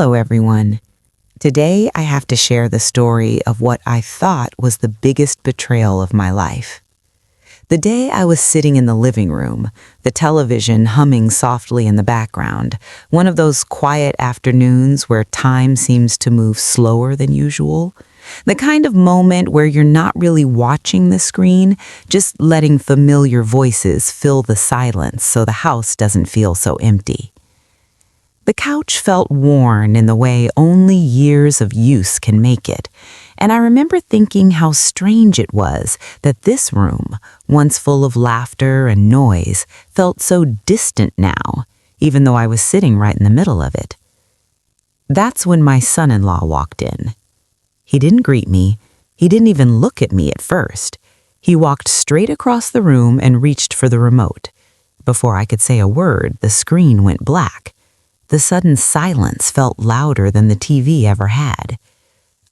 Hello, everyone. Today, I have to share the story of what I thought was the biggest betrayal of my life. The day I was sitting in the living room, the television humming softly in the background, one of those quiet afternoons where time seems to move slower than usual, the kind of moment where you're not really watching the screen, just letting familiar voices fill the silence so the house doesn't feel so empty. The couch felt worn in the way only years of use can make it, and I remember thinking how strange it was that this room, once full of laughter and noise, felt so distant now, even though I was sitting right in the middle of it. That's when my son-in-law walked in. He didn't greet me. He didn't even look at me at first. He walked straight across the room and reached for the remote. Before I could say a word, the screen went black. The sudden silence felt louder than the TV ever had.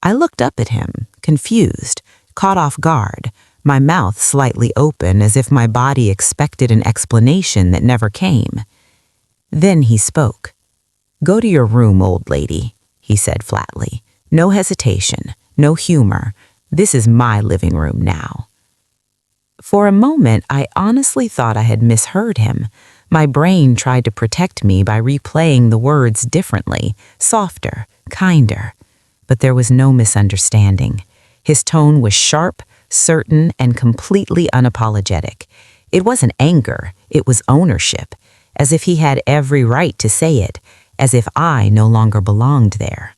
I looked up at him, confused, caught off guard, my mouth slightly open as if my body expected an explanation that never came. Then he spoke. "Go to your room, old lady," he said flatly. "No hesitation, no humor. This is my living room now." For a moment, I honestly thought I had misheard him. My brain tried to protect me by replaying the words differently, softer, kinder. But there was no misunderstanding. His tone was sharp, certain, and completely unapologetic. It wasn't anger, it was ownership, as if he had every right to say it, as if I no longer belonged there.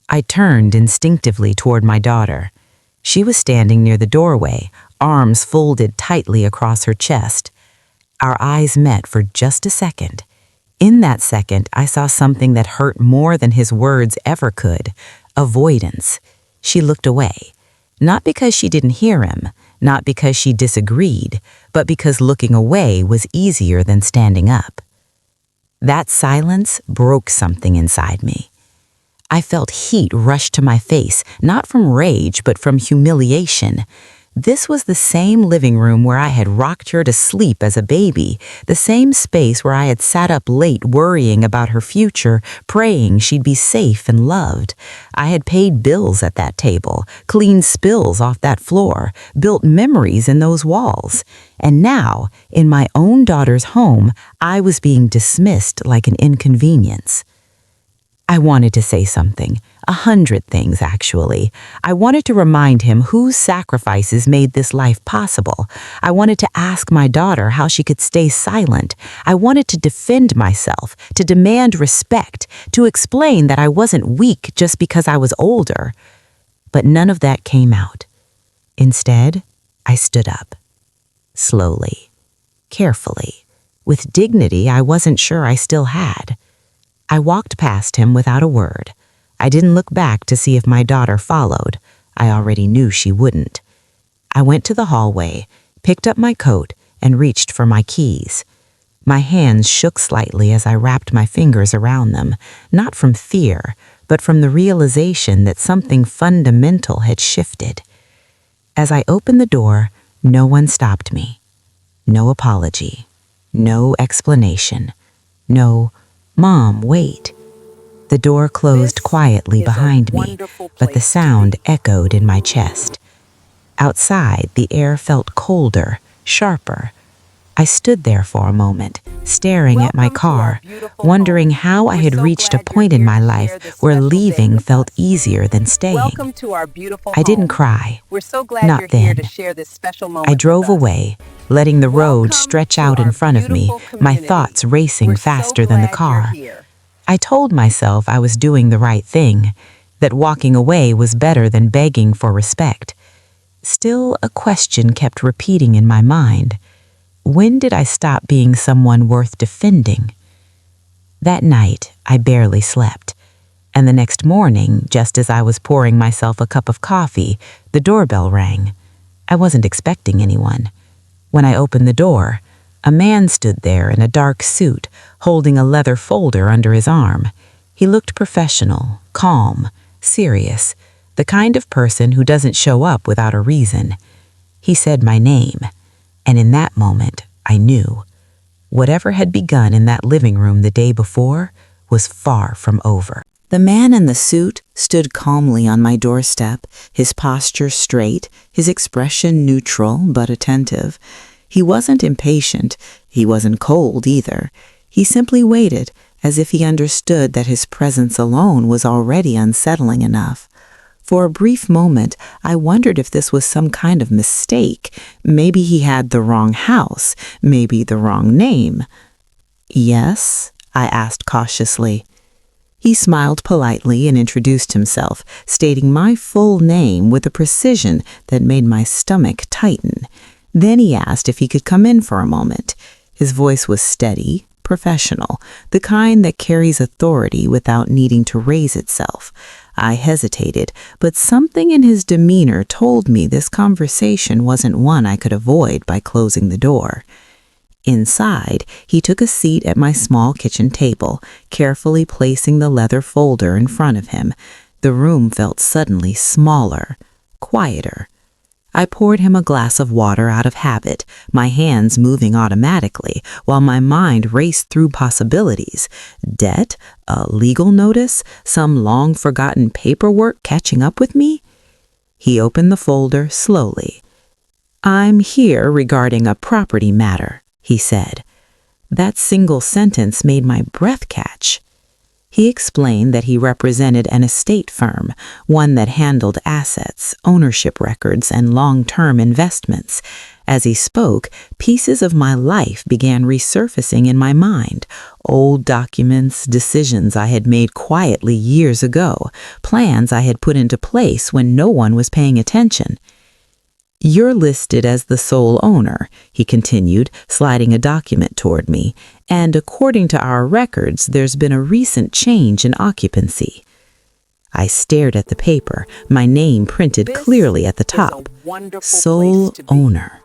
I turned instinctively toward my daughter. She was standing near the doorway, arms folded tightly across her chest. Our eyes met for just a second. In that second, I saw something that hurt more than his words ever could: avoidance. She looked away, not because she didn't hear him, not because she disagreed, but because looking away was easier than standing up. That silence broke something inside me. I felt heat rush to my face, not from rage, but from humiliation. This was the same living room where I had rocked her to sleep as a baby, the same space where I had sat up late worrying about her future, praying she'd be safe and loved. I had paid bills at that table, cleaned spills off that floor, built memories in those walls. And now, in my own daughter's home, I was being dismissed like an inconvenience. I wanted to say something, 100 things actually. I wanted to remind him whose sacrifices made this life possible. I wanted to ask my daughter how she could stay silent. I wanted to defend myself, to demand respect, to explain that I wasn't weak just because I was older. But none of that came out. Instead, I stood up. Slowly, carefully, with dignity I wasn't sure I still had. I walked past him without a word. I didn't look back to see if my daughter followed. I already knew she wouldn't. I went to the hallway, picked up my coat, and reached for my keys. My hands shook slightly as I wrapped my fingers around them, not from fear, but from the realization that something fundamental had shifted. As I opened the door, no one stopped me. No apology. No explanation. No, "Mom, wait." The door closed quietly behind me, but the sound echoed in my chest. Outside, the air felt colder, sharper. I stood there for a moment, staring at my car, wondering how I had reached a point in my life where leaving felt easier than staying. I didn't cry. Not then. I drove away, letting the road stretch out in front of me, my thoughts racing faster than the car. I told myself I was doing the right thing, that walking away was better than begging for respect. Still, a question kept repeating in my mind. When did I stop being someone worth defending? That night, I barely slept. And the next morning, just as I was pouring myself a cup of coffee, the doorbell rang. I wasn't expecting anyone. When I opened the door, a man stood there in a dark suit, holding a leather folder under his arm. He looked professional, calm, serious, the kind of person who doesn't show up without a reason. He said my name, and in that moment, I knew. Whatever had begun in that living room the day before was far from over. The man in the suit stood calmly on my doorstep, his posture straight, his expression neutral but attentive. He wasn't impatient, he wasn't cold either. He simply waited, as if he understood that his presence alone was already unsettling enough. For a brief moment, I wondered if this was some kind of mistake. Maybe he had the wrong house, maybe the wrong name. "Yes?" I asked cautiously. He smiled politely and introduced himself, stating my full name with a precision that made my stomach tighten. Then he asked if he could come in for a moment. His voice was steady, professional, the kind that carries authority without needing to raise itself. I hesitated, but something in his demeanor told me this conversation wasn't one I could avoid by closing the door. Inside, he took a seat at my small kitchen table, carefully placing the leather folder in front of him. The room felt suddenly smaller, quieter. I poured him a glass of water out of habit, my hands moving automatically, while my mind raced through possibilities. Debt? A legal notice? Some long-forgotten paperwork catching up with me? He opened the folder slowly. "I'm here regarding a property matter," he said. That single sentence made my breath catch. He explained that he represented an estate firm, one that handled assets, ownership records, and long-term investments. As he spoke, pieces of my life began resurfacing in my mind. Old documents, decisions I had made quietly years ago, plans I had put into place when no one was paying attention. "You're listed as the sole owner," he continued, sliding a document toward me, "and according to our records, there's been a recent change in occupancy." I stared at the paper, my name printed clearly at the top. Sole owner.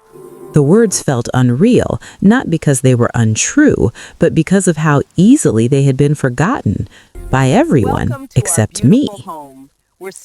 The words felt unreal, not because they were untrue, but because of how easily they had been forgotten by everyone except me.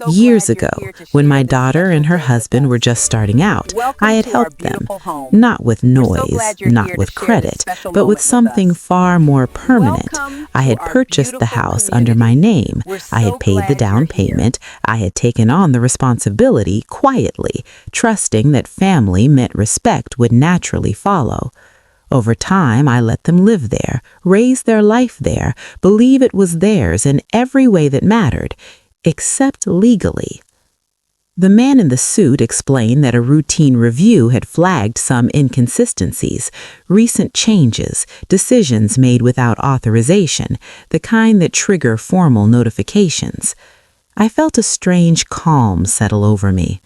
Years ago, when my daughter and her husband were just starting out, I had helped them, not with noise, not with credit, but with something far more permanent. I had purchased the house under my name. I had paid the down payment. I had taken on the responsibility quietly, trusting that family meant respect would naturally follow. Over time, I let them live there, raise their life there, believe it was theirs in every way that mattered, except legally. The man in the suit explained that a routine review had flagged some inconsistencies, recent changes, decisions made without authorization, the kind that trigger formal notifications. I felt a strange calm settle over me.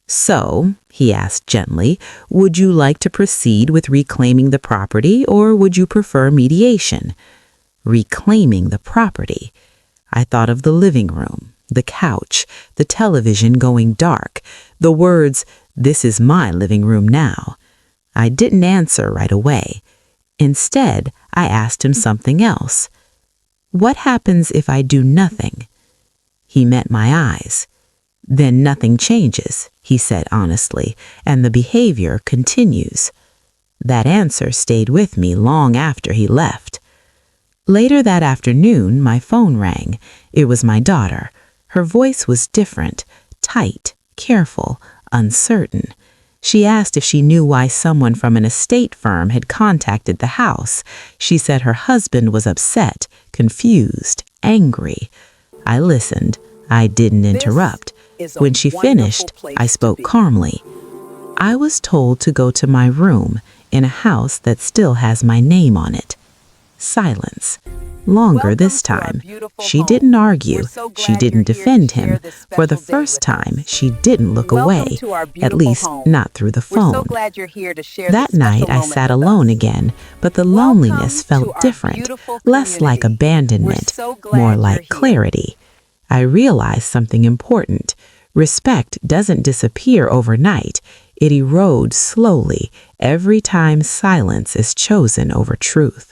"So," he asked gently, "would you like to proceed with reclaiming the property, or would you prefer mediation?" Reclaiming the property. I thought of the living room, the couch, the television going dark, the words, "This is my living room now." I didn't answer right away. Instead, I asked him something else. "What happens if I do nothing?" He met my eyes. "Then nothing changes," he said honestly, "and the behavior continues." That answer stayed with me long after he left. Later that afternoon, my phone rang. It was my daughter. Her voice was different, tight, careful, uncertain. She asked if she knew why someone from an estate firm had contacted the house. She said her husband was upset, confused, angry. I listened. I didn't interrupt. When she finished, I spoke calmly. "I was told to go to my room in a house that still has my name on it." Silence. Longer this time. She didn't argue. She didn't defend him. For the first time, she didn't look away, at least not through the phone. That night, I sat alone again, but the loneliness felt different, less like abandonment, more like clarity. I realized something important. Respect doesn't disappear overnight. It erodes slowly every time silence is chosen over truth.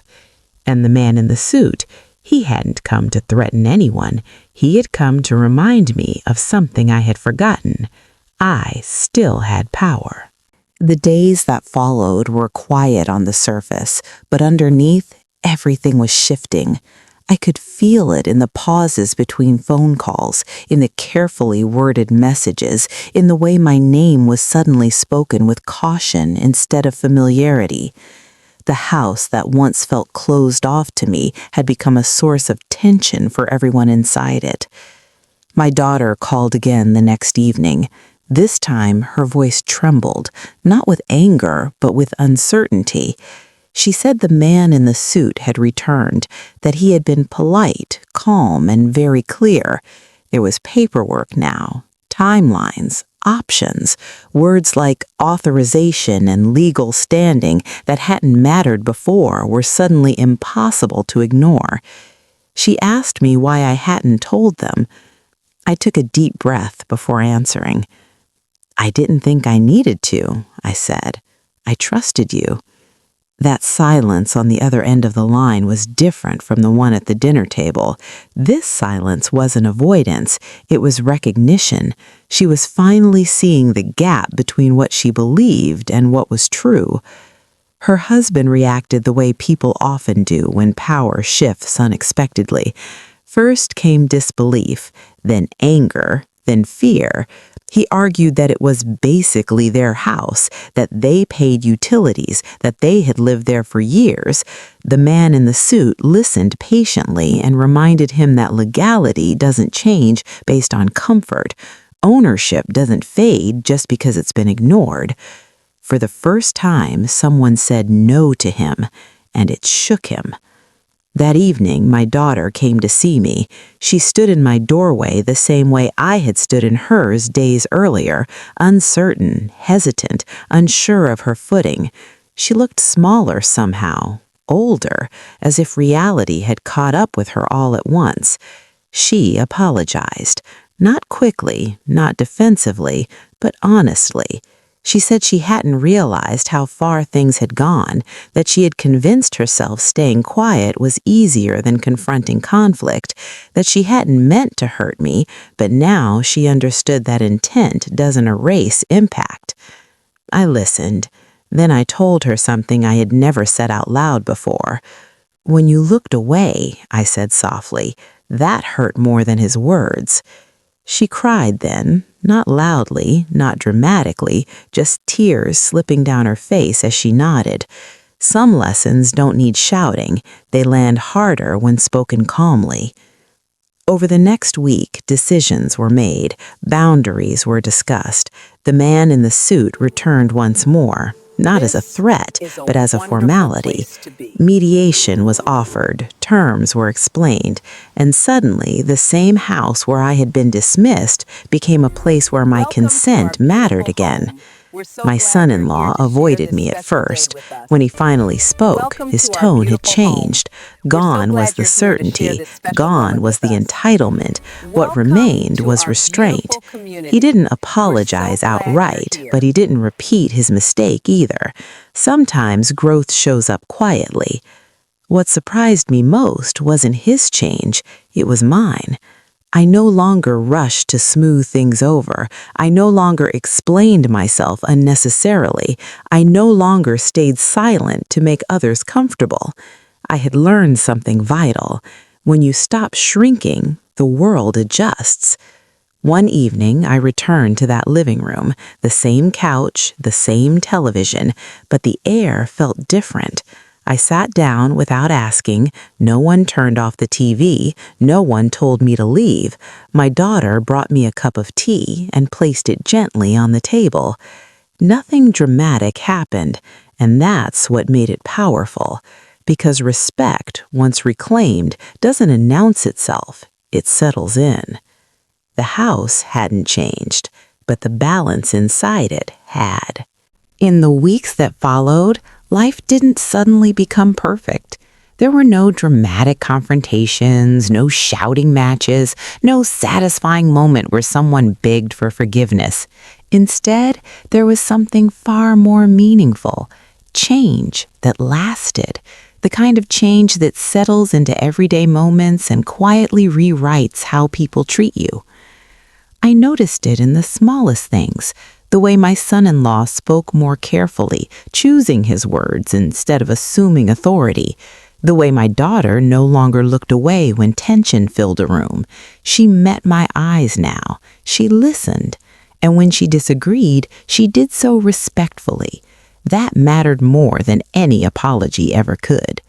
And the man in the suit, he hadn't come to threaten anyone. He had come to remind me of something I had forgotten. I still had power. The days that followed were quiet on the surface, but underneath, everything was shifting. I could feel it in the pauses between phone calls, in the carefully worded messages, in the way my name was suddenly spoken with caution instead of familiarity. The house that once felt closed off to me had become a source of tension for everyone inside it. My daughter called again the next evening. This time her voice trembled, not with anger, but with uncertainty. She said the man in the suit had returned, that he had been polite, calm, and very clear. There was paperwork now, timelines, options, words like authorization and legal standing that hadn't mattered before were suddenly impossible to ignore. She asked me why I hadn't told them. I took a deep breath before answering. "I didn't think I needed to," I said. "I trusted you." That silence on the other end of the line was different from the one at the dinner table. This silence wasn't avoidance, it was recognition. She was finally seeing the gap between what she believed and what was true. Her husband reacted the way people often do when power shifts unexpectedly. First came disbelief, then anger, then fear. He argued that it was basically their house, that they paid utilities, that they had lived there for years. The man in the suit listened patiently and reminded him that legality doesn't change based on comfort. Ownership doesn't fade just because it's been ignored. For the first time, someone said no to him, and it shook him. That evening, my daughter came to see me. She stood in my doorway the same way I had stood in hers days earlier, uncertain, hesitant, unsure of her footing. She looked smaller somehow, older, as if reality had caught up with her all at once. She apologized, not quickly, not defensively, but honestly. She said she hadn't realized how far things had gone, that she had convinced herself staying quiet was easier than confronting conflict, that she hadn't meant to hurt me, but now she understood that intent doesn't erase impact. I listened. Then I told her something I had never said out loud before. "When you looked away," I said softly, "that hurt more than his words." She cried then, not loudly, not dramatically, just tears slipping down her face as she nodded. Some lessons don't need shouting, they land harder when spoken calmly. Over the next week, decisions were made, boundaries were discussed. The man in the suit returned once more, not as a threat, but as a formality. Mediation was offered, terms were explained, and suddenly the same house where I had been dismissed became a place where my consent mattered again. My son-in-law avoided me at first. When he finally spoke, his tone had changed. Gone was the certainty. Gone was the entitlement. What remained was restraint. He didn't apologize outright, but he didn't repeat his mistake either. Sometimes growth shows up quietly. What surprised me most wasn't his change, it was mine. I no longer rushed to smooth things over. I no longer explained myself unnecessarily. I no longer stayed silent to make others comfortable. I had learned something vital. When you stop shrinking, the world adjusts. One evening, I returned to that living room, the same couch, the same television, but the air felt different. I sat down without asking. No one turned off the TV. No one told me to leave. My daughter brought me a cup of tea and placed it gently on the table. Nothing dramatic happened, and that's what made it powerful. Because respect, once reclaimed, doesn't announce itself, it settles in. The house hadn't changed, but the balance inside it had. In the weeks that followed, life didn't suddenly become perfect. There were no dramatic confrontations, no shouting matches, no satisfying moment where someone begged for forgiveness. Instead, there was something far more meaningful, change that lasted, the kind of change that settles into everyday moments and quietly rewrites how people treat you. I noticed it in the smallest things, the way my son-in-law spoke more carefully, choosing his words instead of assuming authority, The way my daughter no longer looked away when tension filled a room. She met my eyes now. She listened. And when she disagreed, she did so respectfully. That mattered more than any apology ever could.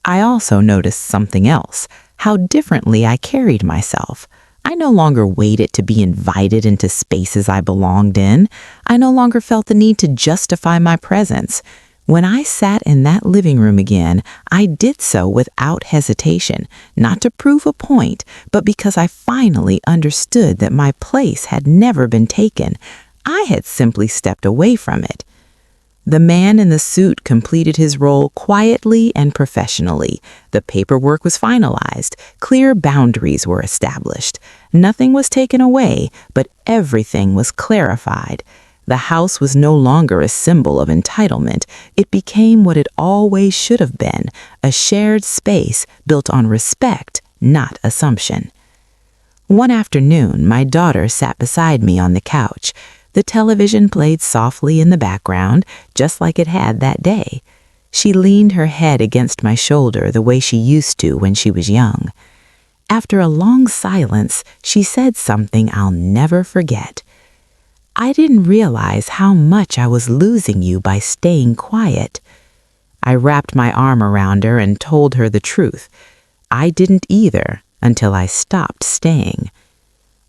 I also noticed something else, how differently I carried myself. I no longer waited to be invited into spaces I belonged in. I no longer felt the need to justify my presence. When I sat in that living room again, I did so without hesitation, not to prove a point, but because I finally understood that my place had never been taken. I had simply stepped away from it. The man in the suit completed his role quietly and professionally. The paperwork was finalized. Clear boundaries were established. Nothing was taken away, but everything was clarified. The house was no longer a symbol of entitlement. It became what it always should have been, a shared space built on respect, not assumption. One afternoon, my daughter sat beside me on the couch. The television played softly in the background, just like it had that day. She leaned her head against my shoulder the way she used to when she was young. After a long silence, she said something I'll never forget. "I didn't realize how much I was losing you by staying quiet." I wrapped my arm around her and told her the truth. I didn't either until I stopped staying.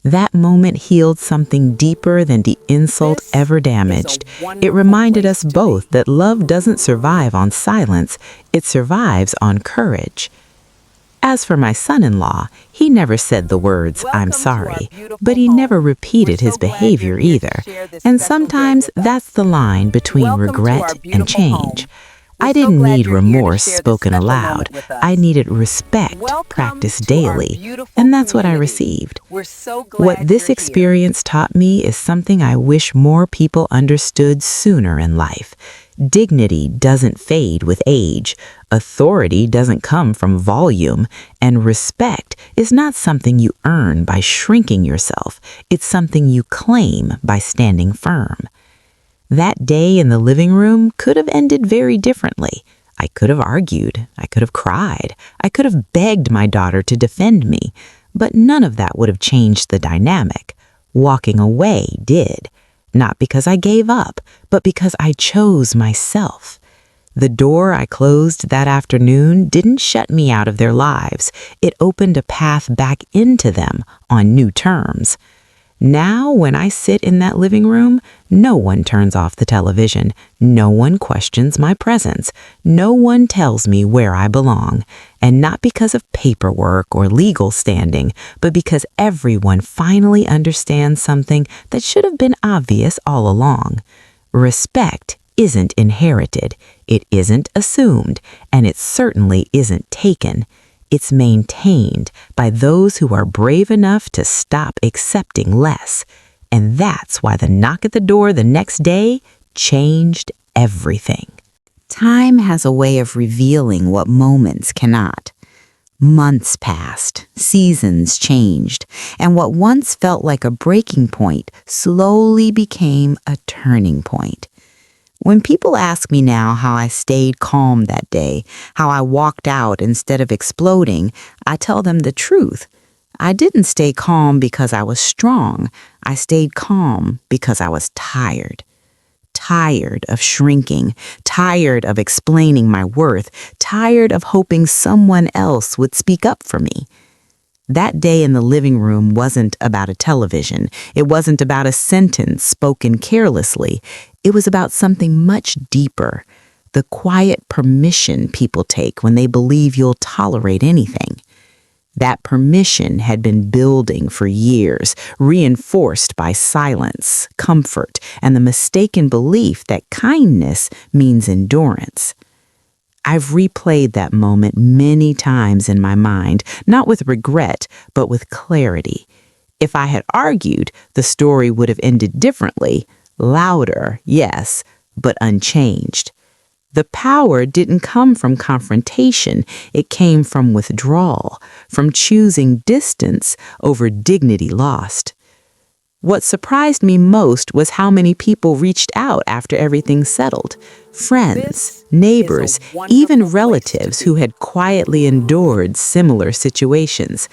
That moment healed something deeper than the insult ever damaged. It reminded us both that love doesn't survive on silence, it survives on courage. As for my son-in-law, he never said the words, "I'm sorry," but he never repeated his behavior either. And sometimes that's the line between regret and change. I didn't need remorse spoken aloud. I needed respect practiced daily, and that's what I received. What this experience taught me is something I wish more people understood sooner in life. Dignity doesn't fade with age, authority doesn't come from volume, and respect is not something you earn by shrinking yourself. It's something you claim by standing firm. That day in the living room could have ended very differently. I could have argued, I could have cried, I could have begged my daughter to defend me, but none of that would have changed the dynamic. Walking away did. Not because I gave up, but because I chose myself. The door I closed that afternoon didn't shut me out of their lives. It opened a path back into them on new terms. Now, when I sit in that living room, no one turns off the television. No one questions my presence. No one tells me where I belong. And not because of paperwork or legal standing, but because everyone finally understands something that should have been obvious all along. Respect isn't inherited, it isn't assumed, and it certainly isn't taken. It's maintained by those who are brave enough to stop accepting less. And that's why the knock at the door the next day changed everything. Time has a way of revealing what moments cannot. Months passed, seasons changed, and what once felt like a breaking point slowly became a turning point. When people ask me now how I stayed calm that day, how I walked out instead of exploding, I tell them the truth. I didn't stay calm because I was strong. I stayed calm because I was tired. Tired of shrinking, tired of explaining my worth, tired of hoping someone else would speak up for me. That day in the living room wasn't about a television. It wasn't about a sentence spoken carelessly. It was about something much deeper, the quiet permission people take when they believe you'll tolerate anything. That permission had been building for years, reinforced by silence, comfort, and the mistaken belief that kindness means endurance. I've replayed that moment many times in my mind, not with regret, but with clarity. If I had argued, the story would have ended differently. Louder, yes, but unchanged. The power didn't come from confrontation. It came from withdrawal, from choosing distance over dignity lost. What surprised me most was how many people reached out after everything settled. Friends, neighbors, even relatives who had quietly endured similar situations.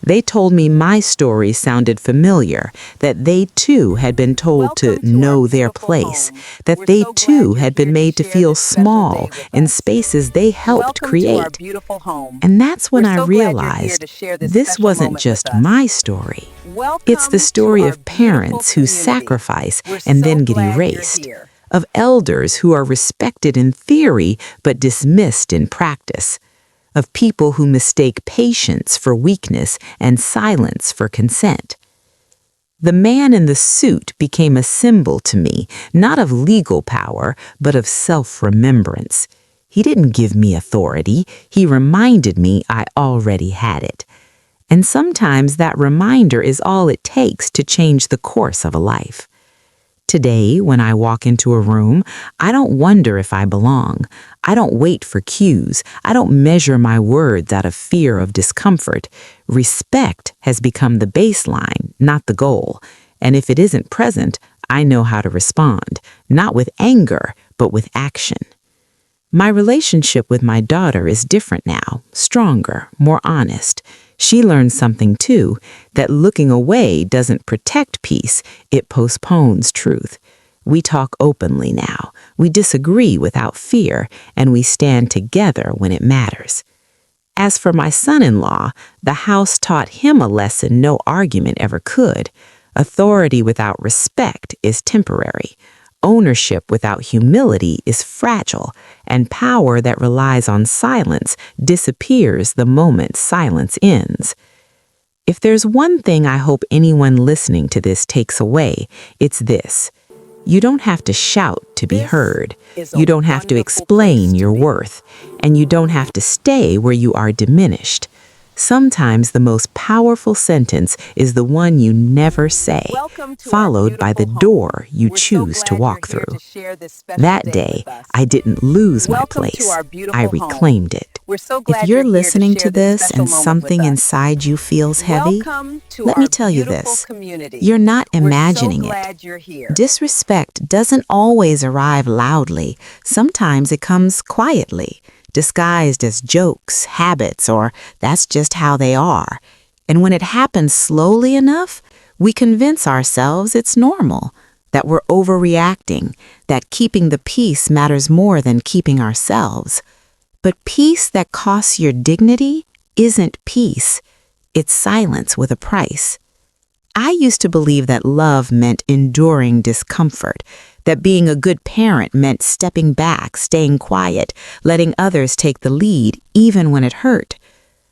They told me my story sounded familiar, that they too had been told to know their place, that they too had been made to feel small in spaces they helped create. And that's when I realized this wasn't just my story. It's the story of parents who sacrifice and then get erased, of elders who are respected in theory but dismissed in practice, of people who mistake patience for weakness and silence for consent. The man in the suit became a symbol to me, not of legal power, but of self-remembrance. He didn't give me authority, he reminded me I already had it. And sometimes that reminder is all it takes to change the course of a life. Today, when I walk into a room, I don't wonder if I belong. I don't wait for cues. I don't measure my words out of fear of discomfort. Respect has become the baseline, not the goal. And if it isn't present, I know how to respond, not with anger, but with action. My relationship with my daughter is different now, stronger, more honest. She learned something too, that looking away doesn't protect peace, it postpones truth. We talk openly now, we disagree without fear, and we stand together when it matters. As for my son-in-law, the house taught him a lesson no argument ever could. Authority without respect is temporary. Ownership without humility is fragile, and power that relies on silence disappears the moment silence ends. If there's one thing I hope anyone listening to this takes away, it's this. You don't have to shout to be heard. You don't have to explain your worth, and you don't have to stay where you are diminished. Sometimes the most powerful sentence is the one you never say, followed by the door you choose to walk through. That day, I didn't lose my place. I reclaimed it. If you're listening to this and something inside you feels heavy, let me tell you this. You're not imagining it. Disrespect doesn't always arrive loudly. Sometimes it comes quietly, disguised as jokes, habits, or that's just how they are. And when it happens slowly enough, we convince ourselves it's normal, that we're overreacting, that keeping the peace matters more than keeping ourselves. But peace that costs your dignity isn't peace. It's silence with a price. I used to believe that love meant enduring discomfort, that being a good parent meant stepping back, staying quiet, letting others take the lead, even when it hurt.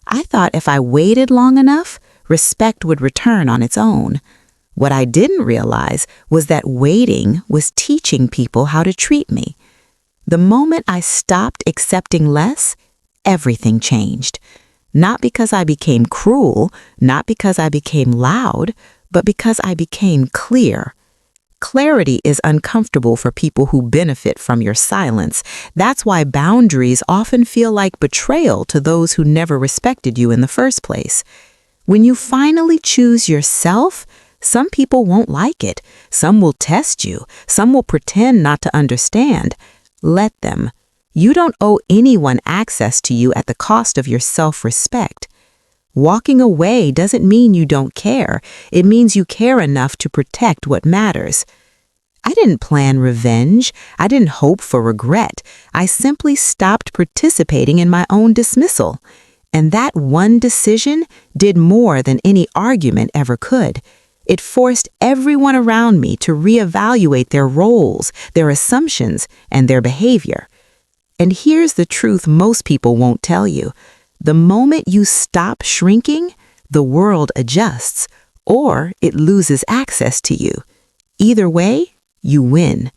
I thought if I waited long enough, respect would return on its own. What I didn't realize was that waiting was teaching people how to treat me. The moment I stopped accepting less, everything changed. Not because I became cruel, not because I became loud, but because I became clear. Clarity is uncomfortable for people who benefit from your silence. That's why boundaries often feel like betrayal to those who never respected you in the first place. When you finally choose yourself, some people won't like it. Some will test you. Some will pretend not to understand. Let them. You don't owe anyone access to you at the cost of your self-respect. Walking away doesn't mean you don't care. It means you care enough to protect what matters. I didn't plan revenge. I didn't hope for regret. I simply stopped participating in my own dismissal. And that one decision did more than any argument ever could. It forced everyone around me to reevaluate their roles, their assumptions, and their behavior. And here's the truth most people won't tell you. The moment you stop shrinking, the world adjusts, or it loses access to you. Either way, you win.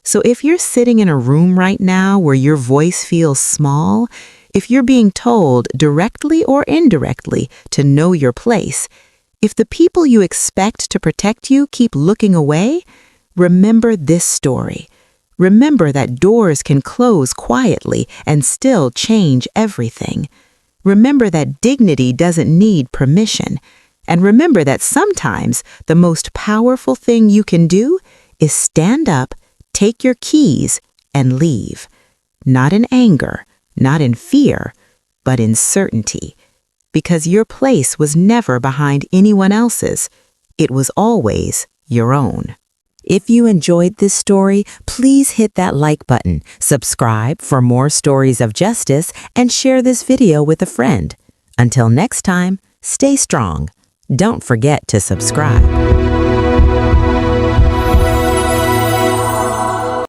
So if you're sitting in a room right now where your voice feels small, if you're being told directly or indirectly to know your place, if the people you expect to protect you keep looking away, remember this story. Remember that doors can close quietly and still change everything. Remember that dignity doesn't need permission, And remember that sometimes the most powerful thing you can do is stand up, take your keys, and leave. Not in anger, not in fear, but in certainty. Because your place was never behind anyone else's. It was always your own. If you enjoyed this story, please hit that like button, subscribe for more stories of justice, and share this video with a friend. Until next time, stay strong. Don't forget to subscribe.